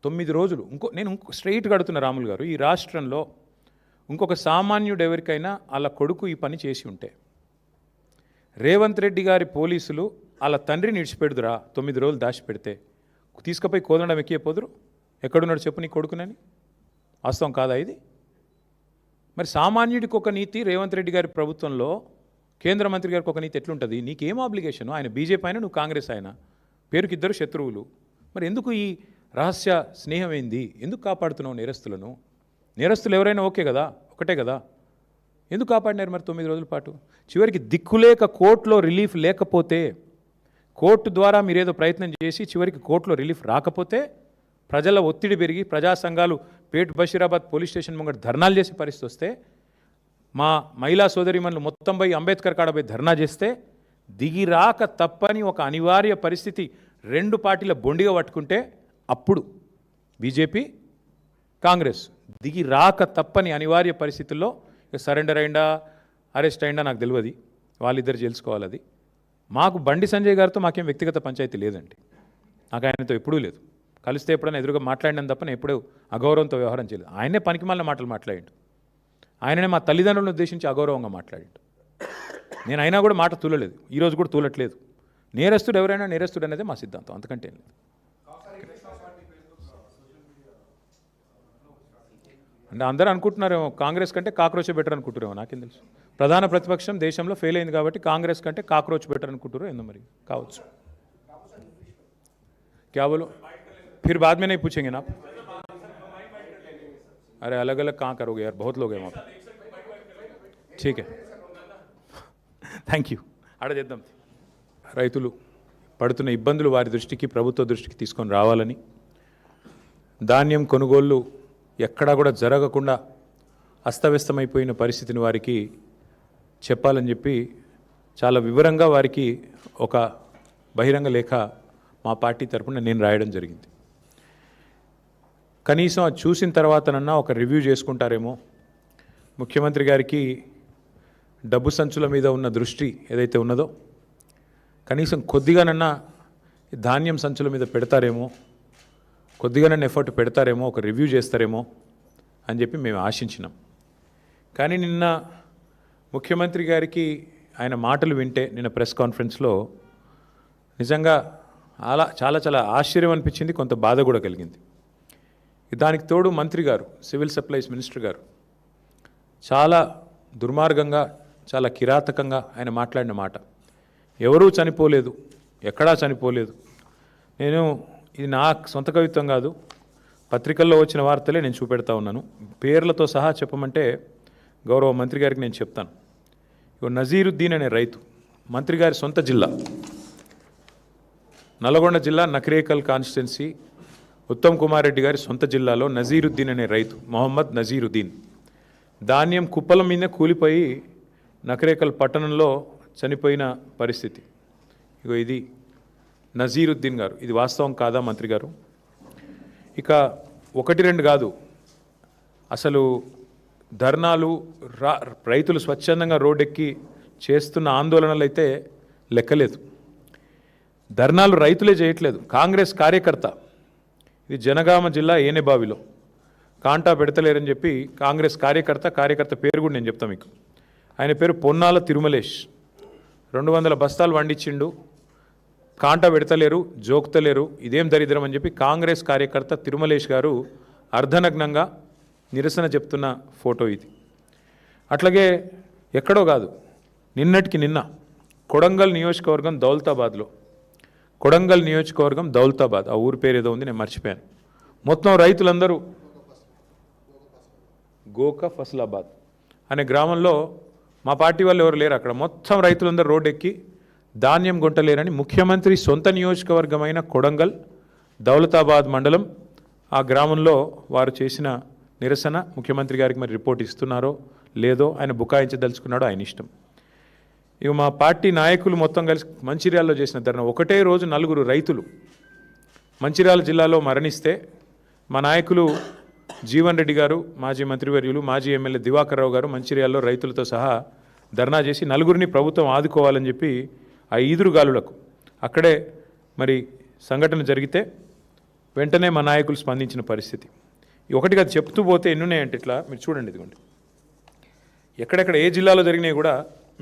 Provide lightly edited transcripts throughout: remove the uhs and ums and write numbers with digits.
9 రోజులు నేను స్ట్రైట్గా అడుగుతున్న రాములు గారు, ఈ రాష్ట్రంలో ఇంకొక సామాన్యుడు ఎవరికైనా వాళ్ళ కొడుకు ఈ పని చేసి ఉంటే రేవంత్ రెడ్డి గారి పోలీసులు వాళ్ళ తండ్రిని ఇడిచిపెడుదురా 9 రోజులు దాచిపెడితే? తీసుకుపోయి కోదండం ఎక్కిపోదురు? ఎక్కడున్నాడు చెప్పు నీ కొడుకునని? వాస్తవం కాదా ఇది? మరి సామాన్యుడికి ఒక నీతి రేవంత్ రెడ్డి గారి ప్రభుత్వంలో, కేంద్ర మంత్రి గారికి ఒక నీతి ఎట్లుంటుంది? నీకేం ఆబ్లిగేషన్? ఆయన బీజేపీ అయినా, నువ్వు కాంగ్రెస్ అయినా, పేరుకి ఇద్దరు శత్రువులు. మరి ఎందుకు ఈ రహస్య స్నేహం ఏంది? ఎందుకు కాపాడుతున్నావు నేరస్తులను? నేరస్తులు ఎవరైనా ఓకే కదా, ఒకటే కదా, ఎందుకు కాపాడినారు మరి 9 రోజుల పాటు? చివరికి దిక్కులేక కోర్టులో రిలీఫ్ లేకపోతే, కోర్టు ద్వారా మీరేదో ప్రయత్నం చేసి చివరికి కోర్టులో రిలీఫ్ రాకపోతే, ప్రజల ఒత్తిడి పెరిగి ప్రజా సంఘాలు పేట్ బషీరాబాద్ పోలీస్ స్టేషన్ ముంగట ధర్నాలు చేసే పరిస్థితి వస్తే, మా మహిళా సోదరిమణులు మొత్తం పోయి అంబేద్కర్ కాడ పోయి ధర్నా చేస్తే, దిగి రాక తప్పని ఒక అనివార్య పరిస్థితి 2 పార్టీల బొండిగా పట్టుకుంటే, అప్పుడు బీజేపీ కాంగ్రెస్ దిగి రాక తప్పని అనివార్య పరిస్థితుల్లో సరెండర్ అయిందా అరెస్ట్ అయిందా నాకు తెలియదు, వాళ్ళిద్దరు తెలుసుకోవాలి. అది మాకు బండి సంజయ్ గారితో మాకేం వ్యక్తిగత పంచాయతీ లేదండి, నాకు ఆయనతో ఎప్పుడూ లేదు. కలిస్తే ఎప్పుడైనా ఎదురుగా మాట్లాడిన తప్ప నేను ఎప్పుడూ అగౌరవంతో వ్యవహారం చేయలేదు. ఆయనే పనికిమాలిన మాటలు మాట్లాడిండు, ఆయననే మా తల్లిదండ్రులను ఉద్దేశించి అగౌరవంగా మాట్లాడిండు. నేను అయినా కూడా మాట తూలలేదు, ఈరోజు కూడా తూలట్లేదు. నేరస్తుడు ఎవరైనా నేరస్తుడు అనేది మా సిద్ధాంతం, అంతకంటే లేదు. అంటే అందరూ అనుకుంటున్నారేమో కాంగ్రెస్ కంటే కాక్రోచ్ బెటర్ అనుకుంటారేమో, నాకేం తెలుసు. ప్రధాన ప్రతిపక్షం దేశంలో ఫెయిల్ అయింది కాబట్టి కాంగ్రెస్ కంటే కాక్రోచ్ బెటర్ అనుకుంటారు, ఎందుకు మరి కావచ్చు. क्या बोलो, फिर बाद में नहीं पूछेंगे ना आप? अरे अलग अलग कहाँ करोगे यार, बहुत लोग हैं वहाँ पे. ठीक है, థ్యాంక్ యూ. అడచేద్దాం. రైతులు పడుతున్న ఇబ్బందులు వారి దృష్టికి, ప్రభుత్వ దృష్టికి తీసుకొని రావాలని, ధాన్యం కొనుగోళ్లు ఎక్కడా కూడా జరగకుండా అస్తవ్యస్తమైపోయిన పరిస్థితిని వారికి చెప్పాలని చెప్పి చాలా వివరంగా వారికి ఒక బహిరంగ లేఖ మా పార్టీ తరపున నేను రాయడం జరిగింది. కనీసం అది చూసిన తర్వాతనన్నా ఒక రివ్యూ చేసుకుంటారేమో, ముఖ్యమంత్రి గారికి డబ్బు సంచుల మీద ఉన్న దృష్టి ఏదైతే ఉన్నదో కనీసం కొద్దిగానన్నా ధాన్యం సంచుల మీద పెడతారేమో, కొద్దిగానన్నా ఎఫర్ట్ పెడతారేమో, ఒక రివ్యూ చేస్తారేమో అని చెప్పి మేము ఆశించినాం. కానీ నిన్న ముఖ్యమంత్రి గారికి ఆయన మాటలు వింటే, నిన్న ప్రెస్ కాన్ఫరెన్స్లో నిజంగా చాలా చాలా ఆశ్చర్యం అనిపించింది, కొంత బాధ కూడా కలిగింది. దానికి తోడు మంత్రి గారు, సివిల్ సప్లైస్ మినిస్టర్ గారు చాలా దుర్మార్గంగా, చాలా కిరాతకంగా ఆయన మాట్లాడిన మాట, ఎవరూ చనిపోలేదు, ఎక్కడా చనిపోలేదు. ఇది నా సొంత కవిత్వం కాదు, పత్రికల్లో వచ్చిన వార్తలే నేను చూపెడతా ఉన్నాను, పేర్లతో సహా చెప్పమంటే గౌరవ మంత్రి గారికి నేను చెప్తాను. నజీరుద్దీన్ అనే రైతు, మంత్రి గారి సొంత జిల్లా నల్గొండ జిల్లా నకరేకల్ కాన్స్టిట్యున్సీ, ఉత్తమ్ కుమార్ రెడ్డి గారి సొంత జిల్లాలో నజీరుద్దీన్ అనే రైతు, మొహమ్మద్ నజీరుద్దీన్, ధాన్యం కుప్పల మీద కూలిపోయి నకరేకల్ పట్టణంలో చనిపోయిన పరిస్థితి. ఇది నజీరుద్దీన్ గారు. ఇది వాస్తవం కాదా మంత్రి గారు? ఇక 1-2 కాదు, అసలు ధర్నాలు, రైతులు స్వచ్ఛందంగా రోడ్డెక్కి చేస్తున్న ఆందోళనలు అయితే లెక్కలేదు. ధర్నాలు రైతులే చేయట్లేదు, కాంగ్రెస్ కార్యకర్త, ఇది జనగామ జిల్లా ఏనేబావిలో కాంటా పెడతలేరని చెప్పి కాంగ్రెస్ కార్యకర్త పేరు కూడా నేను చెప్తాను మీకు. ఆయన పేరు పొన్నాల తిరుమలేష్. 200 బస్తాలు వండించిండు, కాంటా పెడతలేరు, జోక్తలేరు, ఇదేం దరిద్రం అని చెప్పి కాంగ్రెస్ కార్యకర్త తిరుమలేష్ గారు అర్ధనగ్నంగా నిరసన చెప్తున్న ఫోటో ఇది. అట్లాగే ఎక్కడో కాదు, నిన్నటికి నిన్న కొడంగల్ నియోజకవర్గం దౌలతాబాద్, ఆ ఊరి పేరు ఏదో ఉంది, నేను మర్చిపోయాను. మొత్తం రైతులందరూ గోక ఫసలాబాద్ అనే గ్రామంలో, మా పార్టీ వాళ్ళు ఎవరు లేరు అక్కడ, మొత్తం రైతులందరూ రోడ్డు ఎక్కి ధాన్యం కొంటలేరని ముఖ్యమంత్రి సొంత నియోజకవర్గమైన కొడంగల్ దౌలతాబాద్ మండలం ఆ గ్రామంలో వారు చేసిన నిరసన ముఖ్యమంత్రి గారికి మరి రిపోర్ట్ ఇస్తున్నారో లేదో, ఆయన బుకాయించదలుచుకున్నాడో ఆయన ఇష్టం. ఇక మా పార్టీ నాయకులు మొత్తం కలిసి మంచిర్యాలలో చేసిన ధర్నా, ఒకటే రోజు 4 రైతులు మంచిర్యాల జిల్లాలో మరణిస్తే మా నాయకులు జీవన్ రెడ్డి గారు, మాజీ మంత్రివర్యులు, మాజీ ఎమ్మెల్యే దివాకర్ రావు గారు మంచిర్యాలలో రైతులతో సహా ధర్నా చేసి 4 ప్రభుత్వం ఆదుకోవాలని చెప్పి ఆ ఈదురుగాలులకు అక్కడే మరి సంఘటన జరిగితే వెంటనే మా నాయకులు స్పందించిన పరిస్థితి. ఒకటిగా అది చెప్తూ పోతే ఎన్ని ఉన్నాయంటే ఇట్లా మీరు చూడండి, ఇదిగోండి ఎక్కడెక్కడ ఏ జిల్లాలో జరిగినాయి కూడా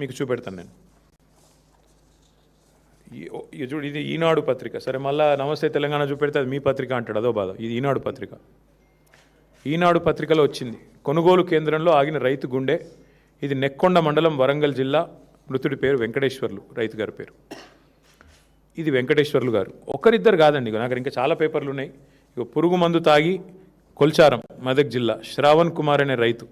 మీకు చూపెడతాను నేను. చూడు, ఇది ఈనాడు పత్రిక. సరే, మళ్ళీ నమస్తే తెలంగాణ చూపెడితే అది మీ పత్రిక అంటాడు, అదో బాధ. ఇది ఈనాడు పత్రిక. ఈనాడు పత్రికలో వచ్చింది, కొనుగోలు కేంద్రంలో ఆగిన రైతు గుండె. ఇది నెక్కొండ మండలం, వరంగల్ జిల్లా. మృతుడి పేరు వెంకటేశ్వర్లు, రైతు గారి పేరు. ఇది వెంకటేశ్వర్లు గారు. ఒకరిద్దరు కాదండి, నాకు ఇంకా చాలా పేపర్లు ఉన్నాయి. ఇక పురుగు మందు తాగి కొల్చారం, మెదక్ జిల్లా, శ్రావణ్ కుమార్ అనే రైతు.